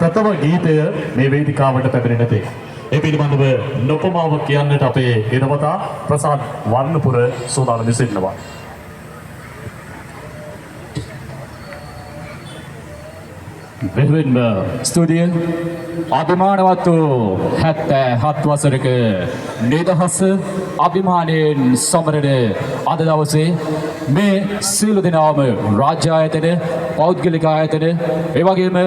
ප්‍රථම ගීතය මේ වේදිකාවට පැමිණෙන තේ. ඒ පිළිබඳව නොපමාව කියන්නට අපේ හිරවතා ප්‍රසාද් වර්ණපුර සෝදානම් සිටිනවා. වෙනුවෙන්ම ස්තුතිය අභිමානවත් වූ 77 වසරක නිදහස අභිමානයෙන් සමරන අද දවසේ මේ සියලු දෙනාම රාජ්‍ය ආයතන පෞද්ගලික ආයතන ඒ වගේම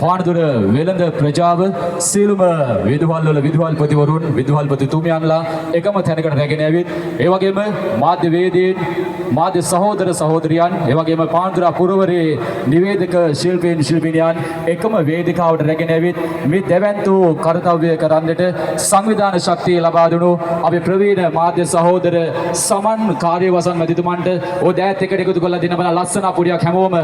පානදුර වෙළඳ ප්‍රජාව සියලුම විදුහල්වල විදුහල්පතිවරුන් විදුහල්පතිතුමියන්ලා එකම තැනකට රැගෙන ඇවිත් ඒ වගේම මාධ්‍ය වේදීන් මාධ්‍ය සහෝදර සහෝදරියන් ඒ වගේම පානදුර පුරවරේ නිවේදක ශිල්පීන් ශිල්පිනියන් එකම වේදිකාවට රැගෙන ඇවිත් මේ දැවැන්ත වූ කර්තව්‍ය කරන්නට සංවිධාන ශක්තිය ලබා දුණු අපේ ප්‍රවීණ මාධ්‍ය සහෝදර සමන් කාර්යවසම් මැතිතුමන්ට ඔදෑත් එකට එකතු කරලා දෙන බල ලස්සන අපුඩියක් හැමෝම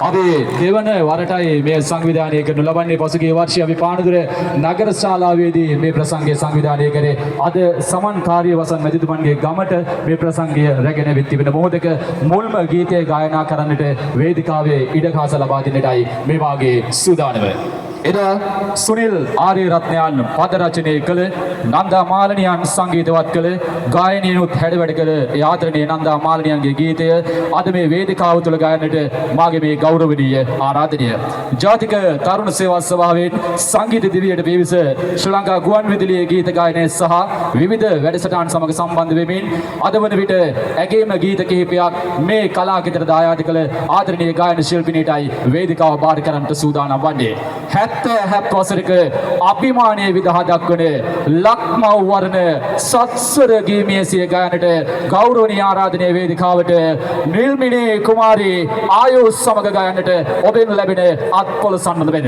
අපි දෙවන වරටයි මේ සංවිධානය කරනු ලබන්නේ. පසුගිය වර්ෂයේ අපි පානදුර නගර ශාලාවේදී මේ ප්‍රසංගය සංවිධානය කරේ. අද සමන් කාර්යවසම් මැතිතුමන්ගේ ගමට මේ ප්‍රසංගය රැගෙන ඇවිත් තිබෙන මොහොතක මුල්ම ගීතය ගායනා කරන්නට වේදිකාවේ ඉඩකාස ලබා දෙන්නටයි මේ වාගේ සූදානම. එදා සුනිල් ආර්යරත්නයන් පද රචනය කළ නන්දා මාලනියන් සංගීතවත් කළ ගායනයනුත් හැඩවැඩ කළ ඒ ආදරණීය නන්දා මාලනියන්ගේ ගීතය අද මේ වේදිකාව තුළ ගායනට මාගේ මේ ගෞරවනීය ආරාධනය. ජාතික තරුණ සේවා සභාවෙන් සංගීත දිවියට පිවිස ශ්‍රී ලංකා ගුවන්විදුලියේ ගීත ගායනය සහ විවිධ වැඩසටහන් සමග සම්බන්ධ වෙමින් අද වන විට ඇගේම ගීත කිහිපයක් මේ කලාකෙතට දායාද කළ ආදරණීය ගායන ශිල්පිනියටයි වේදිකාව බාර කරන්නට සූදානම් වන්නේ. 77 වසරක අභිමානයේ විදහා දක්වන ලක්මව් වර්ණ සත්සර ගීමියසිය ගායනට ගෞරවනීය ආරාධනීය වේදිකාවට නිල්මිනී කුමාරී ආයුෂ් සමග ගායනට ඔබෙන් ලැබෙන අත්පොළ සම්මත වෙන